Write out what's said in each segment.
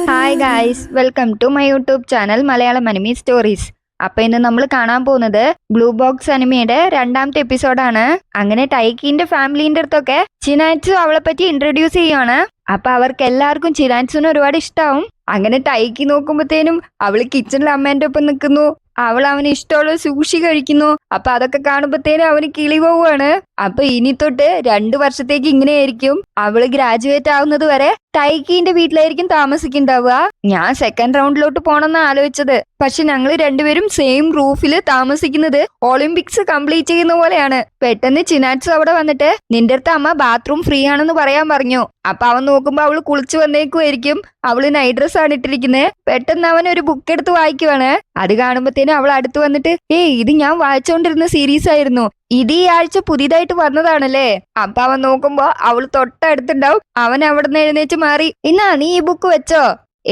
Hi guys, welcome to my YouTube channel Malayalam anime stories. അപ്പൊ ഇന്ന് നമ്മൾ കാണാൻ പോകുന്നത് ബ്ലൂ ബോക്സ് അനിമയുടെ രണ്ടാമത്തെ എപ്പിസോഡാണ്. അങ്ങനെ ടൈക്കിന്റെ ഫാമിലിന്റെ അടുത്തൊക്കെ ചിനാറ്റ്സു അവളെ പറ്റി ഇൻട്രൊഡ്യൂസ് ചെയ്യുവാണ്. അപ്പൊ അവർക്ക് എല്ലാവർക്കും ചിനാറ്റ്സുനെ ഒരുപാട് ഇഷ്ടാവും. അങ്ങനെ ടൈക്കി നോക്കുമ്പോഴത്തേനും അവള് കിച്ചണിൽ അമ്മേന്റെ ഒപ്പം നിൽക്കുന്നു. അവൾ അവന് ഇഷ്ടമുള്ള സൂഷി കഴിക്കുന്നു. അപ്പൊ അതൊക്കെ കാണുമ്പോഴത്തേനും അവന് കിളി പോവുകയാണ്. അപ്പൊ ഇനി തൊട്ട് 2 വർഷത്തേക്ക് ഇങ്ങനെയായിരിക്കും. അവള് ഗ്രാജുവേറ്റ് ആവുന്നത് വരെ ടൈക്കിന്റെ വീട്ടിലായിരിക്കും താമസിക്കുന്നുണ്ടാവുക. ഞാൻ സെക്കൻഡ് റൗണ്ടിലോട്ട് പോണെന്നാ ആലോചിച്ചത്. പക്ഷെ ഞങ്ങൾ രണ്ടുപേരും സെയിം റൂഫില് താമസിക്കുന്നത് ഒളിമ്പിക്സ് കംപ്ലീറ്റ് ചെയ്യുന്ന പോലെയാണ്. പെട്ടെന്ന് ചിനാറ്റ്സു അവിടെ വന്നിട്ട് നിന്റെ അടുത്ത് അമ്മ ബാത്റൂം ഫ്രീ ആണെന്ന് പറയാൻ പറഞ്ഞു. അപ്പൊ അവൻ നോക്കുമ്പോ അവള് കുളിച്ചു വന്നേക്കുമായിരിക്കും. അവള് നൈറ്റ് ഡ്രസ് ആണ് ഇട്ടിരിക്കുന്നത്. പെട്ടെന്ന് അവൻ ഒരു ബുക്ക് എടുത്ത് വായിക്കുവാണ്. അത് കാണുമ്പോഴത്തേനും അവൾ അടുത്ത് വന്നിട്ട് ഇത് ഞാൻ വായിച്ചോണ്ടിരുന്ന സീരീസ് ആയിരുന്നു. ഇത് ഈ ആഴ്ച പുതിയതായിട്ട് വന്നതാണല്ലേ? അപ്പൊ അവൻ നോക്കുമ്പോ അവള് തൊട്ടടുത്തുണ്ടാവും. അവൻ അവിടെ നിന്ന് എഴുന്നേറ്റ് മാറി എന്നാ നീ ഈ ബുക്ക് വെച്ചോ.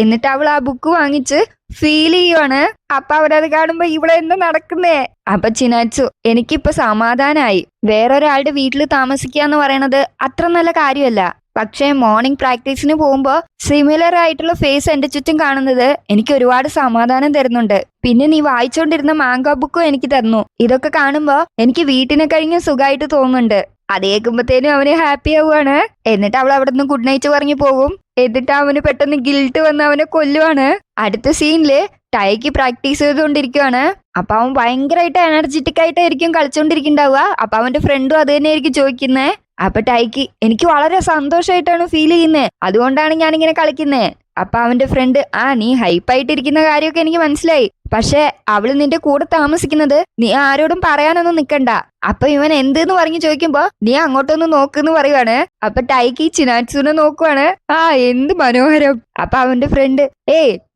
എന്നിട്ട് അവൾ ആ ബുക്ക് വാങ്ങിച്ച് ഫീൽ ചെയ്യുവാണ്. അപ്പൊ അവരത് കാണുമ്പോ ഇവിടെ എന്താ നടക്കുന്നേ? അപ്പൊ ചിനാറ്റ്സു എനിക്കിപ്പൊ സമാധാനായി. വേറൊരാളുടെ വീട്ടിൽ താമസിക്കുക എന്ന് പറയണത് അത്ര നല്ല കാര്യമല്ല. പക്ഷേ മോർണിംഗ് പ്രാക്ടീസിന് പോകുമ്പോ സിമിലർ ആയിട്ടുള്ള ഫേസ് എന്റെ ചുറ്റും കാണുന്നത് എനിക്ക് ഒരുപാട് സമാധാനം തരുന്നുണ്ട്. പിന്നെ നീ വായിച്ചോണ്ടിരുന്ന മാംഗോ ബുക്കും എനിക്ക് തന്നു. ഇതൊക്കെ കാണുമ്പോ എനിക്ക് വീട്ടിനെ കഴിഞ്ഞ് സുഖമായിട്ട് തോന്നുന്നുണ്ട്. അത് കേൾക്കുമ്പോഴത്തേനും അവന് ഹാപ്പി ആവുകയാണ്. എന്നിട്ട് അവൾ അവിടെ നിന്ന് ഗുഡ് നൈറ്റ് പറഞ്ഞു പോകും. എന്നിട്ട് അവന് പെട്ടെന്ന് ഗിൽട്ട് വന്ന് അവനെ കൊല്ലുവാണ്. അടുത്ത സീനില് ടൈക്ക് പ്രാക്ടീസ് ചെയ്തുകൊണ്ടിരിക്കുവാണ്. അപ്പൊ അവൻ ഭയങ്കരമായിട്ട് എനർജറ്റിക് ആയിട്ടായിരിക്കും കളിച്ചോണ്ടിരിക്കുന്നുണ്ടാവുക. അപ്പൊ അവന്റെ ഫ്രണ്ടും അത് തന്നെയായിരിക്കും ചോദിക്കുന്നേ. അപ്പൊ ടൈക്ക് എനിക്ക് വളരെ സന്തോഷമായിട്ടാണ് ഫീൽ ചെയ്യുന്നത്, അതുകൊണ്ടാണ് ഞാനിങ്ങനെ കളിക്കുന്നേ. അപ്പൊ അവന്റെ ഫ്രണ്ട് നീ ഹൈപ്പായിട്ടിരിക്കുന്ന കാര്യമൊക്കെ എനിക്ക് മനസ്സിലായി. പക്ഷെ അവള് നിന്റെ കൂടെ താമസിക്കുന്നത് നീ ആരോടും പറയാനൊന്നും നിക്കണ്ട. അപ്പൊ ഇവൻ എന്തെന്ന് പറഞ്ഞു ചോദിക്കുമ്പോ നീ അങ്ങോട്ടൊന്ന് നോക്കുന്ന് പറയുവാണ്. അപ്പൊ ടൈക്കി ചിനാറ്റ്സുനെ നോക്കുവാണ്. എന്ത് മനോഹരം. അപ്പൊ അവന്റെ ഫ്രണ്ട്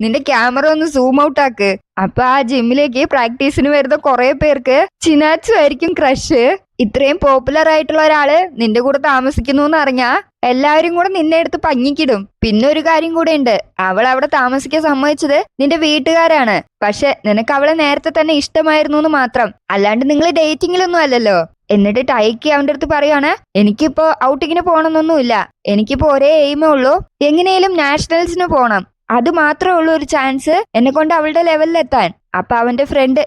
നിന്റെ ക്യാമറ ഒന്ന് സൂം ഔട്ട് ആക്ക്. അപ്പൊ ആ ജിമ്മിലേക്ക് പ്രാക്ടീസിന് വരുന്ന കുറെ പേർക്ക് ചിനാറ്റ്സു ആയിരിക്കും ക്രഷ്. ഇത്രയും പോപ്പുലർ ആയിട്ടുള്ള ഒരാള് നിന്റെ കൂടെ താമസിക്കുന്നു എന്ന് അറിഞ്ഞാ എല്ലാവരും കൂടെ നിന്നെ എടുത്ത് പഞ്ഞിക്കിടും. പിന്നെ ഒരു കാര്യം കൂടെ ഉണ്ട്, അവൾ അവിടെ താമസിക്കാൻ സമ്മതിച്ചത് നിന്റെ വീട്ടുകാരാണ്. പക്ഷെ നിനക്ക് അവളെ നേരത്തെ തന്നെ ഇഷ്ടമായിരുന്നു എന്ന് മാത്രം, അല്ലാണ്ട് നിങ്ങൾ ഡേറ്റിങ്ങിലൊന്നും അല്ലല്ലോ. എന്നിട്ട് ടൈക്കി അവന്റെ അടുത്ത് പറയാണ് എനിക്കിപ്പോ ഔട്ടിങ്ങിന് പോകണമെന്നൊന്നുമില്ല. എനിക്കിപ്പോ ഒരേ എയിമേ ഉള്ളൂ, എങ്ങനെയും നാഷണൽസിന് പോകണം. അത് മാത്രമേ ഉള്ളൂ ഒരു ചാൻസ് എന്നെ കൊണ്ട് അവളുടെ ലെവലിലെത്താൻ. അപ്പൊ അവന്റെ ഫ്രണ്ട്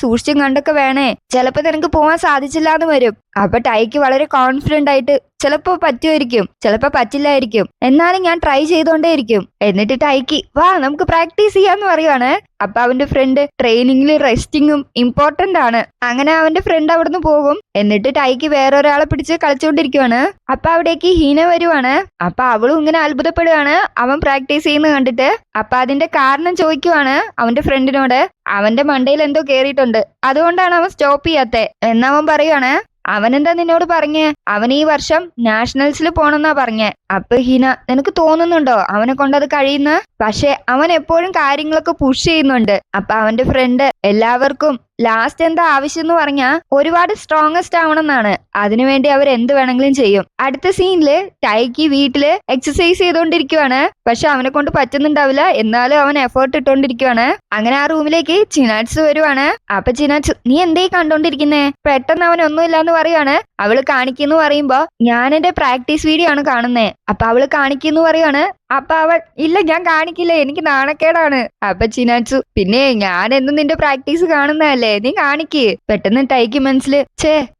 സൂക്ഷിച്ചും കണ്ടൊക്കെ വേണേ, ചിലപ്പോ നിനക്ക് പോവാൻ സാധിച്ചില്ല എന്ന് വരും. അപ്പൊ ടൈക്ക് വളരെ കോൺഫിഡന്റ് ആയിട്ട് ചിലപ്പോ പറ്റുമായിരിക്കും, ചിലപ്പോ പറ്റില്ലായിരിക്കും, എന്നാലും ഞാൻ ട്രൈ ചെയ്തോണ്ടേയിരിക്കും. എന്നിട്ട് ടൈക്ക് വാ നമുക്ക് പ്രാക്ടീസ് ചെയ്യാന്ന് പറയുവാണ്. അപ്പൊ അവന്റെ ഫ്രണ്ട് ട്രെയിനിങ്ങിൽ റെസ്റ്റിങ്ങും ഇമ്പോർട്ടന്റ് ആണ്. അങ്ങനെ അവന്റെ ഫ്രണ്ട് അവിടുന്ന് പോകും. എന്നിട്ട് ടൈക്ക് വേറൊരാളെ പിടിച്ച് കളിച്ചോണ്ടിരിക്കുവാണ്. അപ്പൊ അവിടേക്ക് ഹീന വരുവാണ്. അപ്പൊ അവളും ഇങ്ങനെ അത്ഭുതപ്പെടുകയാണ് അവൻ പ്രാക്ടീസ് ചെയ്യുന്ന കണ്ടിട്ട്. അപ്പൊ അതിന്റെ കാരണം ചോദിക്കുവാണ് അവന്റെ ഫ്രണ്ടിനോട്. അവന്റെ മണ്ടയിൽ എന്തോ കേറിയിട്ടുണ്ട്, അതുകൊണ്ടാണ് അവൻ സ്റ്റോപ്പ് ചെയ്യാത്തെ എന്നവൻ പറയുവാണ്. അവനെന്താ നിന്നോട് പറഞ്ഞേ? അവൻ ഈ വർഷം നാഷണൽസിൽ പോണെന്നാ പറഞ്ഞേ. അപ്പൊ ഹീന നിനക്ക് തോന്നുന്നുണ്ടോ അവനെ കൊണ്ടത് കഴിയുന്ന? പക്ഷെ അവൻ എപ്പോഴും കാര്യങ്ങളൊക്കെ പുഷ് ചെയ്യുന്നുണ്ട്. അപ്പൊ അവന്റെ ഫ്രണ്ട് എല്ലാവർക്കും ലാസ്റ്റ് എന്താ ആവശ്യം എന്ന് പറഞ്ഞാ ഒരുപാട് സ്ട്രോങ്ങസ്റ്റ് ആവണമെന്നാണ്. അതിനുവേണ്ടി അവർ എന്ത് വേണമെങ്കിലും ചെയ്യും. അടുത്ത സീനില് ടൈക്കി വീട്ടില് എക്സസൈസ് ചെയ്തോണ്ടിരിക്കുവാണ്. പക്ഷെ അവനെ കൊണ്ട് പറ്റുന്നുണ്ടാവില്ല, എന്നാലും അവൻ എഫേർട്ട് ഇട്ടോണ്ടിരിക്കുവാണ്. അങ്ങനെ ആ റൂമിലേക്ക് ചിനാറ്റ്സു വരുവാണ്. അപ്പൊ ചിനാറ്റ്സു നീ എന്തേ കണ്ടോണ്ടിരിക്കുന്നേ? പെട്ടെന്ന് അവൻ ഒന്നുമില്ലാന്ന് പറയാണ്. അവള് കാണിക്കുന്നു പറയുമ്പോ ഞാൻ എന്റെ പ്രാക്ടീസ് വീഡിയോ ആണ് കാണുന്നേ. അപ്പൊ അവള് കാണിക്കുന്നു പറയാണ്. അപ്പൊ അവൻ ഇല്ല ഞാൻ കാണിക്കില്ല, എനിക്ക് നാണക്കേടാണ്. അപ്പൊ ചിനാറ്റ്സു പിന്നെ ഞാൻ എന്നും നിന്റെ പ്രാക്ടീസ് കാണുന്നതല്ലേ, നീ കാണിക്ക്. പെട്ടെന്ന് ടൈക്ക് മനസ്സില്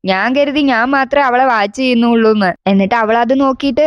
ഞാൻ കരുതി ഞാൻ മാത്രമേ അവളെ വാച്ച് ചെയ്യുന്നുള്ളൂന്ന്. എന്നിട്ട് അവൾ അത് നോക്കിയിട്ട്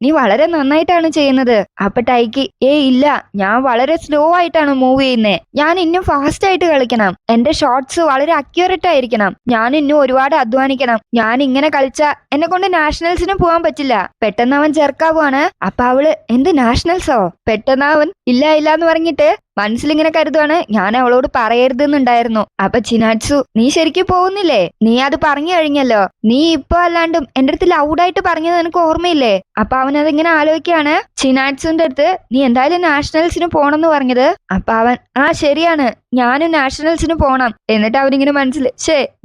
നീ വളരെ നന്നായിട്ടാണ് ചെയ്യുന്നത്. അപ്പൊ ടൈക്ക് ഇല്ല ഞാൻ വളരെ സ്ലോ ആയിട്ടാണ് മൂവ് ചെയ്യുന്നേ. ഞാൻ ഇന്നും ഫാസ്റ്റ് ആയിട്ട് കളിക്കണം, എന്റെ ഷോട്ട്സ് വളരെ അക്യൂറേറ്റ് ആയിരിക്കണം, ഞാൻ ഇന്നും ഒരുപാട് അധ്വാനിക്കണം. ഞാൻ ഇങ്ങനെ കളിച്ചാ എന്നെ കൊണ്ട് നാഷണൽസിന് പോകാൻ പറ്റില്ല. പെട്ടെന്ന് അവൻ ചെറുക്കാവുകയാണ്. അപ്പൊ അവള് എന്ത് നാഷണൽസോ? പെട്ടെന്ന് അവൻ ഇല്ല എന്ന് പറഞ്ഞിട്ട് മനസ്സിലിങ്ങനെ കരുതുവാണ് ഞാൻ അവളോട് പറയരുതെന്നുണ്ടായിരുന്നു. അപ്പൊ ചിനാറ്റ്സു നീ ശരിക്കും പോകുന്നില്ലേ? നീ അത് പറഞ്ഞു കഴിഞ്ഞല്ലോ, നീ ഇപ്പൊ അല്ലാണ്ടും എന്റെ അടുത്ത് ലൗഡായിട്ട് പറഞ്ഞത് നിനക്ക് ഓർമ്മയില്ലേ? അപ്പൊ അവനതിങ്ങനെ ആലോചിക്കുകയാണ്. ചിനാറ്റ്സുന്റെ അടുത്ത് നീ എന്തായാലും നാഷണൽസിന് പോണെന്ന് പറഞ്ഞത്. അപ്പൊ അവൻ ശരിയാണ് ഞാനും നാഷണൽസിന് പോണം. എന്നിട്ട് അവനിങ്ങനെ മനസ്സിൽ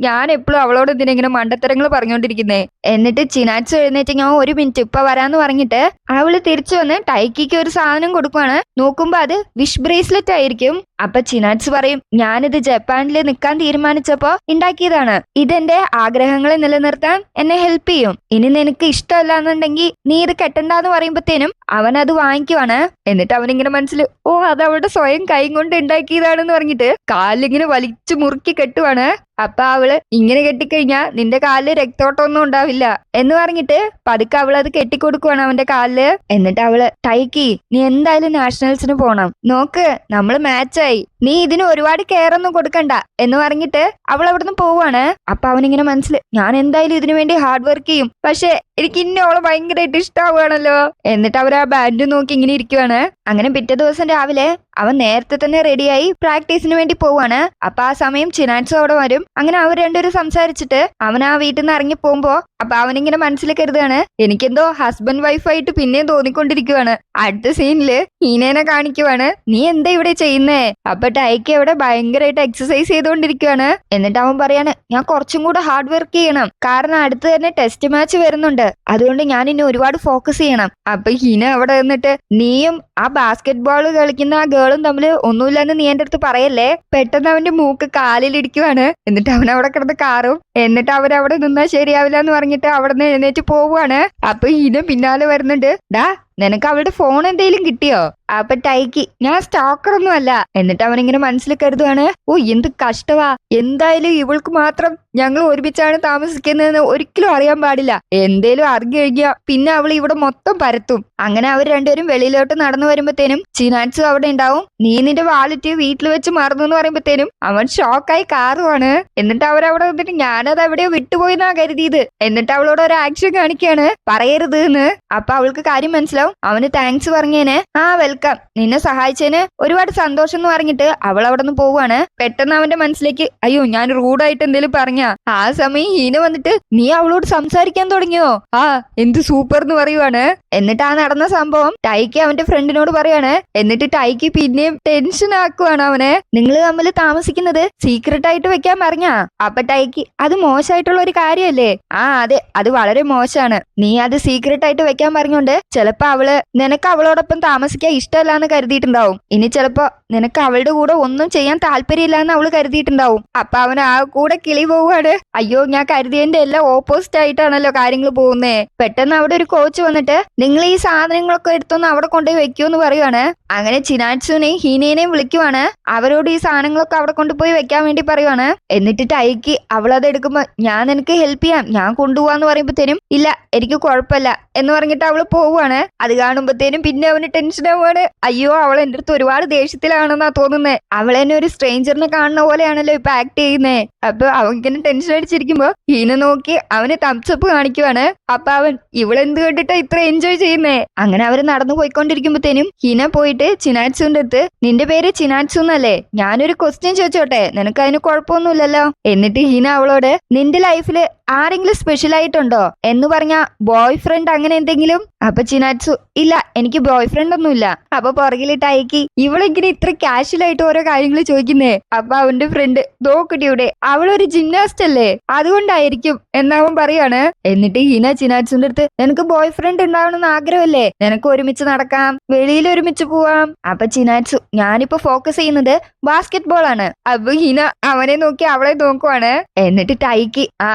ഞാൻ എപ്പോഴും അവളോട് എന്തിനെങ്ങനെ മണ്ടത്തരങ്ങൾ പറഞ്ഞുകൊണ്ടിരിക്കുന്നേ. എന്നിട്ട് ചിനാറ്റ്സു എഴുന്നേറ്റ് ഞാൻ 1 മിനിറ്റ് ഇപ്പൊ വരാന്ന് പറഞ്ഞിട്ട് അവള് തിരിച്ചു വന്ന് ടൈക്കിക്ക് ഒരു സാധനം കൊടുക്കുവാണ്. നോക്കുമ്പോ അത് വിഷ് ബ്രേസ്ലെറ്റ് സെറ്റ് ആയിരിക്കും. അപ്പൊ ചിനാറ്റ്സ് പറയും, ഞാനിത് ജപ്പാനിൽ നിൽക്കാൻ തീരുമാനിച്ചപ്പോ ഉണ്ടാക്കിയതാണ്. ഇതെന്റെ ആഗ്രഹങ്ങളെ നിലനിർത്താൻ എന്നെ ഹെൽപ്പ് ചെയ്യും. ഇനി നിനക്ക് ഇഷ്ടമല്ല എന്നുണ്ടെങ്കിൽ നീ ഇത് കെട്ടണ്ടെന്ന് പറയുമ്പോഴത്തേനും അവൻ അത് വാങ്ങിക്കുവാണ്. എന്നിട്ട് അവനിങ്ങനെ മനസ്സിൽ, ഓ അത് അവളുടെ സ്വയം കൈ കൊണ്ട് ഉണ്ടാക്കിയതാണെന്ന് പറഞ്ഞിട്ട് കാലിങ്ങനെ വലിച്ചു മുറുക്കി കെട്ടുവാണ്. അപ്പൊ അവള്, ഇങ്ങനെ കെട്ടിക്കഴിഞ്ഞാ നിന്റെ കാലില് രക്തോട്ടമൊന്നും ഉണ്ടാവില്ല എന്ന് പറഞ്ഞിട്ട് പതുക്കെ അവളത് കെട്ടിക്കൊടുക്കുവാണ് അവന്റെ കാലില്. എന്നിട്ട് അവള്, ടൈക്കി നീ എന്തായാലും നാഷണൽസിന് പോണം, നോക്ക് നമ്മള് മാച്ചായി, നീ ഇതിന് ഒരുപാട് കെയർ ഒന്നും കൊടുക്കണ്ട എന്ന് പറഞ്ഞിട്ട് അവൾ അവിടുന്ന് പോവാണ്. അപ്പൊ അവനിങ്ങനെ മനസ്സിൽ, ഞാൻ എന്തായാലും ഇതിനു വേണ്ടി ഹാർഡ് വർക്ക് ചെയ്യും, പക്ഷെ എനിക്ക് ഇന്നോളെ ഭയങ്കരമായിട്ട് ഇഷ്ടാവുകയാണല്ലോ. എന്നിട്ട് അവർ ആ ബാൻഡ് നോക്കി ഇങ്ങനെ ഇരിക്കുവാണ്. അങ്ങനെ പിറ്റേ ദിവസം രാവിലെ അവൻ നേരത്തെ തന്നെ റെഡിയായി പ്രാക്ടീസിന് വേണ്ടി പോവാണ്. അപ്പൊ ആ സമയം ചിനാറ്റ്സും അവിടെ വരും. അങ്ങനെ അവർ രണ്ടുപേരും സംസാരിച്ചിട്ട് അവൻ ആ വീട്ടിൽ നിന്ന് ഇറങ്ങി പോകുമ്പോ അപ്പൊ അവനിങ്ങനെ മനസ്സിൽ കരുതുകയാണ്, എനിക്കെന്തോ ഹസ്ബൻഡ് വൈഫായിട്ട് പിന്നെയും തോന്നിക്കൊണ്ടിരിക്കുവാണ്. അടുത്ത സീനില് ഹീനേനെ കാണിക്കുവാണ്, നീ എന്താ ഇവിടെ ചെയ്യുന്നേ? അപ്പൊ ടൈക്കി അവിടെ ഭയങ്കരമായിട്ട് എക്സസൈസ് ചെയ്തുകൊണ്ടിരിക്കുവാണ്. എന്നിട്ട് അവൻ പറയാണ്, ഞാൻ കുറച്ചും കൂടെ ഹാർഡ് വർക്ക് ചെയ്യണം, കാരണം അടുത്ത് തന്നെ ടെസ്റ്റ് മാച്ച് വരുന്നുണ്ട്, അതുകൊണ്ട് ഞാൻ ഇനി ഒരുപാട് ഫോക്കസ് ചെയ്യണം. അപ്പൊ ഹീന അവിടെ നിന്നിട്ട്, നീയും ആ ബാസ്കറ്റ് ബോൾ കളിക്കുന്ന ആ ഗേളും തമ്മിൽ ഒന്നുമില്ലെന്ന് നീ എന്റെ അടുത്ത് പറയല്ലേ. പെട്ടെന്ന് അവന്റെ മൂക്ക് കാലിലിടിക്കുവാണ്. എന്നിട്ട് അവൻ അവിടെ കിടന്ന് കാറും. എന്നിട്ട് അവരവിടെ നിന്നാ ശരിയാവില്ല എന്ന് പറഞ്ഞിട്ട് അവിടെ നിന്ന് എഴുന്നേറ്റ് പോവുകയാണ്. അപ്പൊ ഹീന പിന്നാലെ വരുന്നുണ്ട്, ഡാ നിനക്ക് അവളുടെ ഫോൺ എന്തെങ്കിലും കിട്ടിയോ? അപ്പൊ ടൈക്കി, ഞാൻ സ്റ്റോക്കറൊന്നും അല്ല. എന്നിട്ട് അവനിങ്ങനെ മനസ്സിൽ കരുതുവാണ്, ഓ എന്ത് കഷ്ടവാ, എന്തായാലും ഇവൾക്ക് മാത്രം ഞങ്ങൾ ഒരുമിച്ചാണ് താമസിക്കുന്നതെന്ന് ഒരിക്കലും അറിയാൻ പാടില്ല. എന്തേലും അറിഞ്ഞു കഴിഞ്ഞാ പിന്നെ അവൾ ഇവിടെ മൊത്തം പരത്തും. അങ്ങനെ അവർ രണ്ടുപേരും വെളിയിലോട്ട് നടന്നു വരുമ്പോഴത്തേനും ചിനാറ്റ്സും അവിടെ ഉണ്ടാവും. നീ നിന്റെ വാലറ്റ് വീട്ടിൽ വെച്ച് മറന്നു എന്ന് പറയുമ്പോഴത്തേനും അവൻ ഷോക്കായി കാറുവാണ്. എന്നിട്ട് അവരവിടെ വന്നിട്ട്, ഞാനത് എവിടെയോ വിട്ടുപോയിന്നാ കരുതിയത്. എന്നിട്ട് അവളോട് ഒരു ആക്ഷൻ കാണിക്കാണ്, പറയരുത് എന്ന്. അപ്പൊ അവൾക്ക് കാര്യം മനസ്സിലാവും. അവന് താങ്ക്സ് പറഞ്ഞേന്. ആ വെൽക്കം, നിന്നെ സഹായിച്ചതിന് ഒരുപാട് സന്തോഷം എന്ന് പറഞ്ഞിട്ട് അവൾ അവിടെ നിന്ന് പോവാണ്. പെട്ടെന്ന് അവന്റെ മനസ്സിലേക്ക്, അയ്യോ ഞാൻ റൂഡായിട്ട് എന്തേലും പറഞ്ഞ. ആ സമയം ഹീന വന്നിട്ട്, നീ അവളോട് സംസാരിക്കാൻ തുടങ്ങിയോ? ആ എന്ത് സൂപ്പർ എന്ന് പറയുവാണ്. എന്നിട്ട് ആ നടന്ന സംഭവം ടൈക്കി അവന്റെ ഫ്രണ്ടിനോട് പറയാണ്. എന്നിട്ട് ടൈക്കി പിന്നെയും ടെൻഷൻ ആക്കുവാണ് അവനെ. നിങ്ങൾ തമ്മിൽ താമസിക്കുന്നത് സീക്രട്ട് ആയിട്ട് വെക്കാൻ പറഞ്ഞാ? അപ്പൊ ടൈക്കി, അത് മോശമായിട്ടുള്ള ഒരു കാര്യല്ലേ? ആ അതെ, അത് വളരെ മോശമാണ്. നീ അത് സീക്രട്ട് ആയിട്ട് വെക്കാൻ പറഞ്ഞോണ്ട് ചിലപ്പോ അവള് നിനക്ക് അവളോടൊപ്പം താമസിക്കാൻ ഇഷ്ടമല്ലാന്ന് കരുതിയിട്ടുണ്ടാവും. ഇനി ചിലപ്പോ നിനക്ക് അവളുടെ കൂടെ ഒന്നും ചെയ്യാൻ താല്പര്യമില്ലാന്ന് അവള് കരുതിയിട്ടുണ്ടാവും. അപ്പൊ അവൻ ആ കൂടെ കിളി പോവുകയാണ്. അയ്യോ ഞാൻ കരുതിയതിന്റെ എല്ലാം ഓപ്പോസിറ്റ് ആയിട്ടാണല്ലോ കാര്യങ്ങൾ പോകുന്നേ. പെട്ടെന്ന് അവിടെ ഒരു കോച്ച് വന്നിട്ട്, നിങ്ങൾ ഈ സാധനങ്ങളൊക്കെ എടുത്തൊന്ന് അവിടെ കൊണ്ടുപോയി വെക്കൂന്ന് പറയുവാണ്. അങ്ങനെ ചിനാറ്റ്സുനെയും ഹീനേനെയും വിളിക്കുവാണ്. അവരോട് ഈ സാധനങ്ങളൊക്കെ അവിടെ കൊണ്ടുപോയി വെക്കാൻ വേണ്ടി പറയുവാണ്. എന്നിട്ട് ടൈക്കി അവളത് എടുക്കുമ്പോ, ഞാൻ നിനക്ക് ഹെൽപ്പ് ചെയ്യാം, ഞാൻ കൊണ്ടുപോവാന്ന് പറയുമ്പോഴത്തേനും, ഇല്ല എനിക്ക് കുഴപ്പമില്ല എന്ന് പറഞ്ഞിട്ട് അവള് പോവുകയാണ്. അത് കാണുമ്പോഴത്തേനും പിന്നെ അവന് ടെൻഷൻ ആവുകയാണ്. അയ്യോ അവൾ എന്റെ അടുത്ത് ഒരുപാട് ദേഷ്യത്തിലാണെന്നാ തോന്നുന്നേ. അവൾ എന്നെ ഒരു സ്ട്രേഞ്ചറിനെ കാണുന്ന പോലെയാണല്ലോ ഇപ്പൊ ആക്ട് ചെയ്യുന്നേ. അപ്പൊ അവൻക്കിങ്ങനെ ടെൻഷൻ അടിച്ചിരിക്കുമ്പോ ഹീന നോക്കി അവന് തംസപ്പ് കാണിക്കുവാണ്. അപ്പൊ അവൻ, ഇവളെന്ത് കണ്ടിട്ടാ ഇത്ര എൻജോയ് ചെയ്യുന്നേ? അങ്ങനെ അവര് നടന്നു പോയിക്കൊണ്ടിരിക്കുമ്പോഴത്തേനും ഹീന പോയിട്ട് ചിനാറ്റ്സുന്റെ അടുത്ത്, നിന്റെ പേര് ചിനാറ്റ്സു എന്നല്ലേ? ഞാനൊരു ക്വസ്റ്റ്യൻ ചോദിച്ചോട്ടെ, നിനക്ക് അതിന് കുഴപ്പമൊന്നുമില്ലല്ലോ? എന്നിട്ട് ഹീന അവളോട്, നിന്റെ ലൈഫില് ആരെങ്കിലും സ്പെഷ്യൽ ആയിട്ടുണ്ടോ എന്ന് പറഞ്ഞ ബോയ് ഫ്രണ്ട് അങ്ങനെ എന്തെങ്കിലും? അപ്പൊ ചിനാറ്റ്സു, ഇല്ല എനിക്ക് ബോയ് ഫ്രണ്ട് ഒന്നുമില്ല. അപ്പൊ പുറകിലിട്ട് അയക്കി, ഇവളിങ്ങനെ ഇത്ര കാഷ്വൽ ആയിട്ട് ഓരോ കാര്യങ്ങൾ ചോദിക്കുന്നേ. അപ്പൊ അവന്റെ ഫ്രണ്ട്, നോക്കിട്ടിയുടെ അവളൊരു ജിംനാസ്റ്റ് അല്ലേ, അതുകൊണ്ടായിരിക്കും എന്നവൻ പറയാണ്. എന്നിട്ട് ഹീന ചിനാറ്റ്സുന്റെ അടുത്ത്, നിനക്ക് ബോയ് ഫ്രണ്ട് ഉണ്ടാവണമെന്ന് ആഗ്രഹമല്ലേ? നിനക്ക് ഒരുമിച്ച് നടക്കാം, വെളിയിൽ ഒരുമിച്ച് പോവാം. അപ്പൊ ചിനാറ്റ്സു, ഞാനിപ്പോ ഫോക്കസ് ചെയ്യുന്നത് ബാസ്കറ്റ് ബോൾ ആണ്. അപ്പൊ ഹീന അവനെ നോക്കി അവളെ നോക്കുവാണ്. എന്നിട്ട് ടൈക്കി,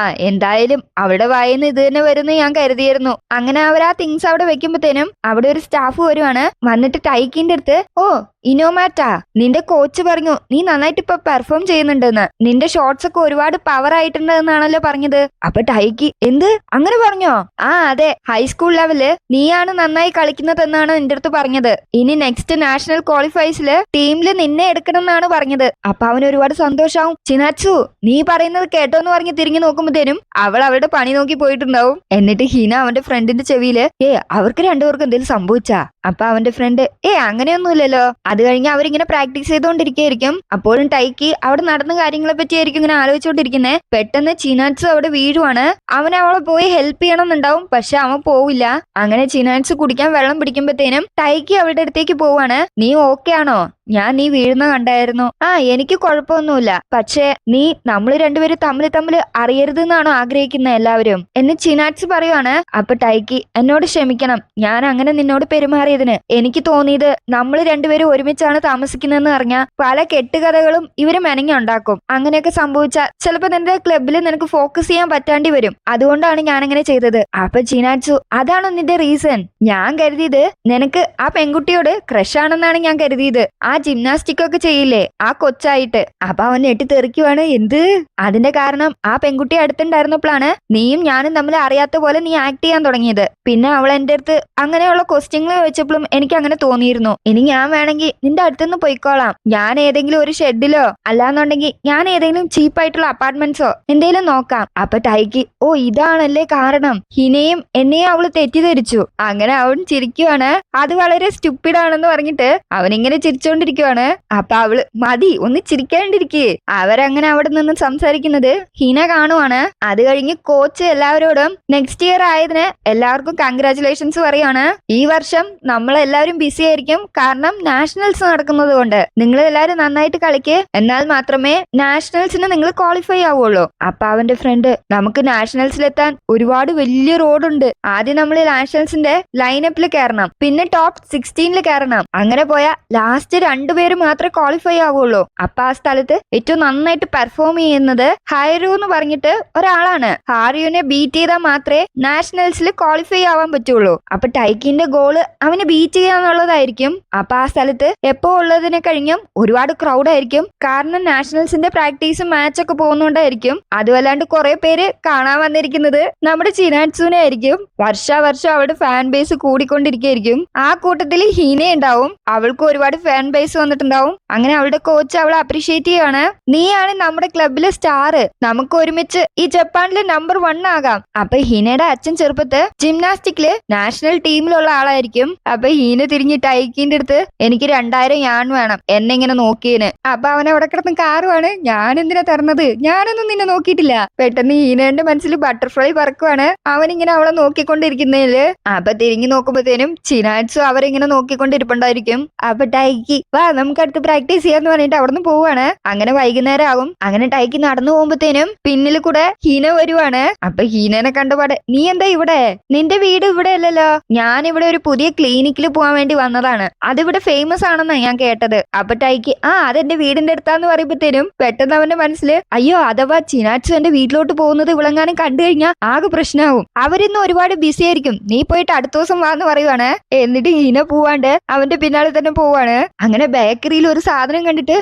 എന്തായാലും അവളുടെ വായിന്ന് ഇത് തന്നെ വരുന്ന ഞാൻ കരുതിയിരുന്നു. അങ്ങനെ അവർ ആ തിങ്സ് അവിടെ വെക്കുമ്പോഴത്തേനും അവിടെ ഒരു സ്റ്റാഫ് വരുവാണ്. വന്നിട്ട് ടൈക്കിന്റെ അടുത്ത്, ഓ ഇനോമാറ്റാ, നിന്റെ കോച്ച് പറഞ്ഞു നീ നന്നായിട്ട് ഇപ്പൊ പെർഫോം ചെയ്യുന്നുണ്ടെന്ന്, നിന്റെ ഷോട്ട്സ് ഒക്കെ ഒരുപാട് പവർ ആയിട്ടുണ്ടെന്നാണല്ലോ പറഞ്ഞത്. അപ്പൊ ടൈക്കി, എന്ത് അങ്ങനെ പറഞ്ഞോ? ആ അതെ, ഹൈസ്കൂൾ ലെവല് നീയാണ് നന്നായി കളിക്കുന്നതെന്നാണ് എന്റെ അടുത്ത് പറഞ്ഞത്. ഇനി നെക്സ്റ്റ് നാഷണൽ ക്വാളിഫൈസില് ടീമില് നിന്നെ എടുക്കണം എന്നാണ് പറഞ്ഞത്. അപ്പൊ അവന് ഒരുപാട് സന്തോഷാവും. ചിനാറ്റ്സു നീ പറയുന്നത് കേട്ടോന്ന് പറഞ്ഞ് തിരിഞ്ഞു നോക്കുമ്പോഴത്തേനും അവൾ അവളുടെ പണി നോക്കി പോയിട്ടുണ്ടാവും. എന്നിട്ട് ഹീന അവന്റെ ഫ്രണ്ടിന്റെ ചെവിയില്, അവർക്ക് രണ്ടുപേർക്കും എന്തെങ്കിലും സംഭവിച്ചാ? അപ്പൊ അവന്റെ ഫ്രണ്ട്, അങ്ങനെയൊന്നുമില്ലല്ലോ. അത് കഴിഞ്ഞ് അവരിങ്ങനെ പ്രാക്ടീസ് ചെയ്തുകൊണ്ടിരിക്കുകയായിരിക്കും. അപ്പോഴും ടൈക്കി അവിടെ നടന്ന കാര്യങ്ങളെ പറ്റിയായിരിക്കും ഇങ്ങനെ ആലോചിച്ചുകൊണ്ടിരിക്കുന്നേ. പെട്ടെന്ന് ചിനാറ്റ്സു അവിടെ വീഴുവാണ്. അവൻ അവളെ പോയി ഹെൽപ്പ് ചെയ്യണം എന്നുണ്ടാവും, പക്ഷെ അവൻ പോവില്ല. അങ്ങനെ ചിനാറ്റ്സു കുടിക്കാൻ വെള്ളം പിടിക്കുമ്പോഴത്തേനും ടൈക്കി അവളുടെ അടുത്തേക്ക് പോവാണ്. നീ ഓക്കെ ആണോ? ഞാൻ നീ വീഴുന്ന കണ്ടായിരുന്നു. എനിക്ക് കുഴപ്പമൊന്നുമില്ല. പക്ഷേ നീ നമ്മൾ രണ്ടുപേരും തമ്മിൽ അറിയരുതെന്നാണോ ആഗ്രഹിക്കുന്ന എല്ലാവരും എന്ന് ചിനാറ്റ്സ് പറയുവാണ്. അപ്പൊ ടൈക്കി എന്നോട് ക്ഷമിക്കണം, ഞാൻ അങ്ങനെ നിന്നോട് പെരുമാറിയതിന്. എനിക്ക് തോന്നിയത് നമ്മൾ രണ്ടുപേരും ഒരുമിച്ചാണ് താമസിക്കുന്നതെന്ന് അറിഞ്ഞാൽ പല കെട്ടുകഥകളും ഇവര് മെനഞ്ഞുണ്ടാക്കും. അങ്ങനെയൊക്കെ സംഭവിച്ചാൽ ചിലപ്പോ നിന്റെ ക്ലബിൽ നിനക്ക് ഫോക്കസ് ചെയ്യാൻ പറ്റാണ്ടി വരും. അതുകൊണ്ടാണ് ഞാൻ അങ്ങനെ ചെയ്തത്. അപ്പൊ ചിനാറ്റ്സു, അതാണോ നിന്റെ റീസൺ? ഞാൻ കരുതിയത് നിനക്ക് ആ പെൺകുട്ടിയോട് ക്രഷ് ആണെന്നാണ് ഞാൻ കരുതിയത്. ആ ജിംനാസ്റ്റിക് ഒക്കെ ചെയ്യില്ലേ ആ കൊച്ചായിട്ട്. അപ്പൊ അവൻ ഞെട്ടിത്തെറിക്കുവാണ്. എന്ത്? അതിന്റെ കാരണം ആ പെൺകുട്ടി അടുത്തുണ്ടായിരുന്നപ്പോഴാണ് നീയും ഞാനും തമ്മിൽ അറിയാത്ത പോലെ നീ ആക്ട് ചെയ്യാൻ തുടങ്ങിയത്. പിന്നെ അവൾ എന്റെ അടുത്ത് അങ്ങനെയുള്ള ക്വസ്റ്റ്യങ്ങൾ വെച്ചപ്പോഴും എനിക്ക് അങ്ങനെ തോന്നിയിരുന്നു. ഇനി ഞാൻ വേണമെങ്കിൽ നിന്റെ അടുത്തുനിന്ന് പോയിക്കോളാം. ഞാൻ ഏതെങ്കിലും ഒരു ഷെഡിലോ അല്ലാന്നുണ്ടെങ്കിൽ ഞാൻ ഏതെങ്കിലും ചീപ്പായിട്ടുള്ള അപ്പാർട്ട്മെന്റ്സോ എന്തെങ്കിലും നോക്കാം. അപ്പൊ ടൈക്കി, ഓ ഇതാണല്ലേ കാരണം, ഹിനയും എന്നെയും അവള് തെറ്റിദ്ധരിച്ചു. അങ്ങനെ അവൻ ചിരിക്കുവാണ്. അത് വളരെ സ്റ്റുപ്പിഡ് ആണെന്ന് പറഞ്ഞിട്ട് അവനിങ്ങനെ ചിരിച്ചോണ്ടിരിക്കുവാണ്. അപ്പൊ അവള്, മതി ഒന്ന് ചിരിക്കാണ്ടിരിക്കേ. അവരങ്ങനെ അവിടെ നിന്ന് സംസാരിക്കുന്നത് ഹിന കാണുവാണ്. അത് കഴിഞ്ഞ് കോച്ച് എല്ലാവരോടും നെക്സ്റ്റ് ഇയർ ആയതിന് എല്ലാവർക്കും കൺഗ്രാറ്റുലേഷൻസ് പറയാണ്. ഈ വർഷം നമ്മളെല്ലാവരും ബിസി ആയിരിക്കും, കാരണം നാഷണൽസ് നടക്കുന്നത് കൊണ്ട്. നിങ്ങൾ എല്ലാവരും നന്നായിട്ട് കളിക്ക്, എന്നാൽ മാത്രമേ നാഷണൽസിന് നിങ്ങൾ ക്വാളിഫൈ ആവുള്ളൂ. അപ്പൊ അവന്റെ ഫ്രണ്ട്, നമുക്ക് നാഷണൽസിലെത്താൻ ഒരുപാട് വലിയ റോഡുണ്ട്. ആദ്യം നമ്മൾ നാഷണൽസിന്റെ ലൈനപ്പിൽ കയറണം, പിന്നെ ടോപ്പ് 16 കയറണം. അങ്ങനെ പോയാൽ ലാസ്റ്റ് 2 പേര് മാത്രമേ ക്വാളിഫൈ ആവുള്ളൂ. അപ്പൊ ആ സ്ഥലത്ത് ഏറ്റവും നന്നായിട്ട് പെർഫോം ചെയ്യുന്നത് ഹൈറു എന്ന് പറഞ്ഞിട്ട് ഒരാളാണ്. ഹാരിയുനെ ബീറ്റ് ചെയ്താൽ മാത്രമേ നാഷണൽസിൽ ക്വാളിഫൈ ആവാൻ പറ്റുള്ളൂ. അപ്പൊ ടൈക്കിന്റെ ഗോള് അവനെ ബീറ്റ് ചെയ്യാന്നുള്ളതായിരിക്കും. അപ്പൊ ആ സ്ഥലത്ത് എപ്പോ ഉള്ളതിനെ കഴിഞ്ഞും ഒരുപാട് ക്രൗഡ് ആയിരിക്കും. കാരണം നാഷണൽസിന്റെ പ്രാക്ടീസും മാച്ചൊക്കെ പോകുന്നോണ്ടായിരിക്കും. അതുമല്ലാണ്ട് കുറെ പേര് കാണാൻ വന്നിരിക്കുന്നത് നമ്മുടെ ചിനാറ്റ്സുനെ ആയിരിക്കും. വർഷാവർഷം അവളുടെ ഫാൻ ബേസ് കൂടിക്കൊണ്ടിരിക്കുകയായിരിക്കും. ആ കൂട്ടത്തിൽ ഹീന ഉണ്ടാവും. അവൾക്ക് ഒരുപാട് ഫാൻ ബേസ് വന്നിട്ടുണ്ടാവും. അങ്ങനെ അവളുടെ കോച്ച് അവളെ അപ്രീഷിയേറ്റ് ചെയ്യാണ്. നീയാണ് നമ്മുടെ ക്ലബിലെ സ്റ്റാർ, നമുക്ക് ഒരുമിച്ച് ഈ ജപ്പാനിലെ നമ്പർ 1 ആകാം. അപ്പൊ ഹീനയുടെ അച്ഛൻ ചെറുപ്പത്ത് ജിംനാസ്റ്റിക്കില് നാഷണൽ ടീമിലുള്ള ആളായിരിക്കും. അപ്പൊ ഹീന തിരിഞ്ഞ് ടൈക്കിന്റെ അടുത്ത്, എനിക്ക് 2000 യാൺ വേണം എന്നെ ഇങ്ങനെ നോക്കിയേന്. അപ്പൊ അവൻ അവിടെ കിടന്ന് കാറുവാണ്. ഞാൻ എന്തിനാ തരണത്, ഞാനൊന്നും നിന്നെ നോക്കിയിട്ടില്ല. പെട്ടെന്ന് ഹീനന്റെ മനസ്സിൽ ബട്ടർഫ്ലൈ പറക്കുവാണ്. അവനിങ്ങനെ അവളെ നോക്കിക്കൊണ്ടിരിക്കുന്നതില് അപ്പൊ തിരിഞ്ഞു നോക്കുമ്പോഴത്തേനും ചിനാറ്റ്സും അവരിങ്ങനെ നോക്കിക്കൊണ്ടിരിപ്പുണ്ടായിരിക്കും. അപ്പൊ ടൈക്കി, വാ നമുക്ക് അടുത്ത് പ്രാക്ടീസ് ചെയ്യാന്ന് പറഞ്ഞിട്ട് അവിടെ നിന്ന് പോവാണ്. അങ്ങനെ വൈകുന്നേരം ആവും. അങ്ങനെ ടൈക്കി നടന്നു പോകുമ്പോഴത്തേനും പിന്നിൽ കൂടെ ഹീന വരുവാണ്. അപ്പൊ ഹീനനെ കണ്ടപാടെ, നീ എന്താ ഇവിടെ? നിന്റെ വീട് ഇവിടെ അല്ലല്ലോ. ഞാൻ ഇവിടെ ഒരു പുതിയ ക്ലിനിക്കിൽ പോകാൻ വേണ്ടി വന്നതാണ്, അതിവിടെ ഫേമസ് ആണെന്നാ ഞാൻ കേട്ടത്. അപ്പൊ ടൈക്കി, അതെന്റെ വീടിന്റെ അടുത്താന്ന് പറയുമ്പോഴത്തേനും പെട്ടെന്ന് അവന്റെ മനസ്സിൽ, അയ്യോ അഥവാ ചിനാറ്റ്സു എന്റെ വീട്ടിലോട്ട് പോകുന്നത് വിളങ്ങാനും കണ്ടു കഴിഞ്ഞാൽ ആകെ പ്രശ്നമാവും. അവരിന്ന് ഒരുപാട് ബിസി ആയിരിക്കും, നീ പോയിട്ട് അടുത്ത ദിവസം വാന്ന് പറയുവാണ്. എന്നിട്ട് ഹീന പോവാണ്ട് അവന്റെ പിന്നാലെ തന്നെ പോവാണ്. അങ്ങനെ ബേക്കറിയിൽ ഒരു സാധനം കണ്ടിട്ട്,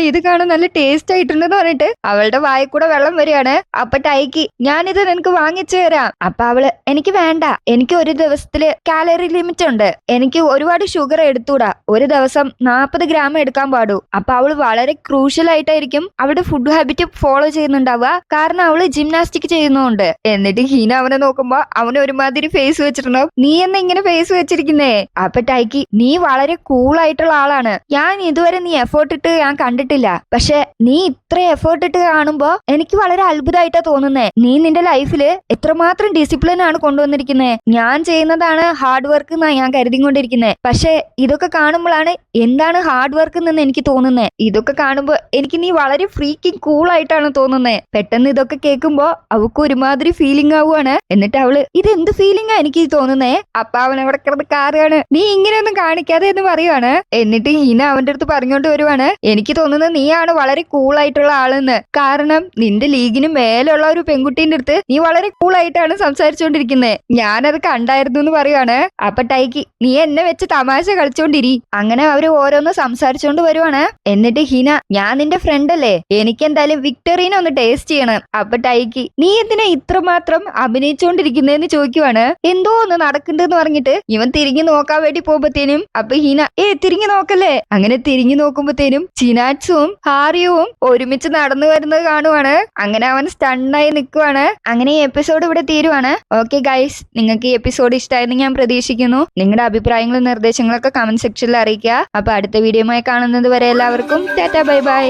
ഇത് കാണാൻ നല്ല ടേസ്റ്റ് ആയിട്ടുണ്ടെന്ന് പറഞ്ഞിട്ട് അവളുടെ വായിൽ കൂടെ വെള്ളം വരികയാണ്. അപ്പൊ ടൈക്കി, ഞാനിത് നിനക്ക് വാങ്ങിച്ചു തരാം. അപ്പൊ അവള്, എനിക്ക് വേണ്ട, എനിക്ക് ഒരു ദിവസത്തില് കാലറി ലിമിറ്റ് ഉണ്ട്, എനിക്ക് ഒരുപാട് ഷുഗർ എടുത്തൂടാ, ഒരു ദിവസം 40 ഗ്രാം എടുക്കാൻ പാടൂ. അപ്പൊ അവള് വളരെ ക്രൂഷ്യൽ ആയിട്ടായിരിക്കും അവളുടെ ഫുഡ് ഹാബിറ്റ് ഫോളോ ചെയ്യുന്നുണ്ടാവുക, കാരണം അവള് ജിംനാസ്റ്റിക് ചെയ്യുന്നുണ്ട്. എന്നിട്ട് ഹീന അവനെ നോക്കുമ്പോ അവന് ഒരുമാതിരി ഫേസ് വെച്ചിട്ടുണ്ടാവും. നീ എന്നാ ഇങ്ങനെ ഫേസ് വെച്ചിരിക്കുന്നേ? അപ്പൊ ടൈക്കി, നീ വളരെ കൂൾ ആയിട്ടുള്ള ആളാണ്, ഞാൻ ഇതുവരെ നീ എഫേർട്ട് ഇട്ട് ഞാൻ കണ്ടിട്ടില്ല. പക്ഷെ നീ ഇത്ര എഫേർട്ട് ഇട്ട് കാണുമ്പോ എനിക്ക് വളരെ അത്ഭുതമായിട്ടാ തോന്നുന്നേ. നീ നിന്റെ ലൈഫില് എത്രമാത്രം ഡിസിപ്ലിൻ ആണ് കൊണ്ടുവന്നിരിക്കുന്നേ. ഞാൻ ചെയ്യുന്നതാണ് ഹാർഡ് വർക്ക് എന്നാ ഞാൻ കരുതിക്കൊണ്ടിരിക്കുന്നേ. പക്ഷെ ഇതൊക്കെ കാണുമ്പോഴാണ് എന്താണ് ഹാർഡ് വർക്ക് എന്ന് എനിക്ക് തോന്നുന്നേ. ഇതൊക്കെ കാണുമ്പോ എനിക്ക് നീ വളരെ ഫ്രീക്കിങ് കൂൾ ആയിട്ടാണ് തോന്നുന്നേ. പെട്ടെന്ന് ഇതൊക്കെ കേൾക്കുമ്പോ അവൾക്ക് ഒരുമാതിരി ഫീലിംഗ് ആവുകയാണ്. എന്നിട്ട് അവള്, ഇത് എന്ത് ഫീലിംഗാ എനിക്ക് തോന്നുന്നേ? അപ്പൊ അവൻ അവിടെ കിടന്ന് കാറുകയാണ്. നീ ഇങ്ങനെയൊന്നും കാണിക്കാതെ എന്ന് പറയുവാണ്. എന്നിട്ട് ഹീന അവന്റെ അടുത്ത് പറഞ്ഞോണ്ട് വരുവാണ്, എനിക്ക് തോന്നുന്നത് നീയാണ് വളരെ കൂൾ ആയിട്ടുള്ള ആളെന്ന്. കാരണം നിന്റെ ലീഗിന് മേലുള്ള ഒരു പെൺകുട്ടീന്റെ അടുത്ത് നീ വളരെ കൂൾ ആയിട്ടാണ് സംസാരിച്ചോണ്ടിരിക്കുന്നത്, ഞാനത് കണ്ടായിരുന്നു എന്ന് പറയുവാണ്. അപ്പൊ ടൈക്കി, നീ എന്നെ വെച്ച് തമാശ കളിച്ചോണ്ടിരി. അങ്ങനെ അവര് ഓരോന്ന് സംസാരിച്ചോണ്ട് വരുവാണ്. എന്നിട്ട് ഹീന, ഞാൻ നിന്റെ ഫ്രണ്ട് അല്ലേ, എനിക്ക് എന്തായാലും വിക്ടറീനെ ഒന്ന് ടേസ്റ്റ് ചെയ്യണം. അപ്പൊ ടൈക്കി, നീ എന്തിനാ ഇത്രമാത്രം അഭിനയിച്ചോണ്ടിരിക്കുന്നതെന്ന് ചോദിക്കുവാണ്. എന്തോ ഒന്ന് നടക്കണ്ടെന്ന് പറഞ്ഞിട്ട് ഇവൻ തിരിഞ്ഞു നോക്കാൻ വേണ്ടി പോകുമ്പോഴത്തേനും അപ്പൊ ഹീന, തിരിഞ്ഞു നോക്കല്ലേ. അങ്ങനെ തിരിഞ്ഞു നോക്കുമ്പോഴത്തേനും ചിനാറ്റ്സും ഹാരിയുവും ഒരുമിച്ച് നടന്നു വരുന്നത് കാണുവാണ്. അങ്ങനെ അവൻ സ്റ്റണ്ണായി നിൽക്കുവാണ്. അങ്ങനെ ഈ എപ്പിസോഡ് ഇവിടെ തീരുവാണ്. ഓക്കെ ഗൈസ്, നിങ്ങൾക്ക് ഈ എപ്പിസോഡ് ഇഷ്ടമായെന്ന് ഞാൻ പ്രതീക്ഷിക്കുന്നു. നിങ്ങളുടെ അഭിപ്രായങ്ങളും നിർദ്ദേശങ്ങളൊക്കെ കമന്റ് സെക്ഷനിൽ അറിയിക്കുക. അപ്പൊ അടുത്ത വീഡിയോയുമായി കാണുന്നത് വരെ എല്ലാവർക്കും ടാറ്റാ ബൈ ബൈ.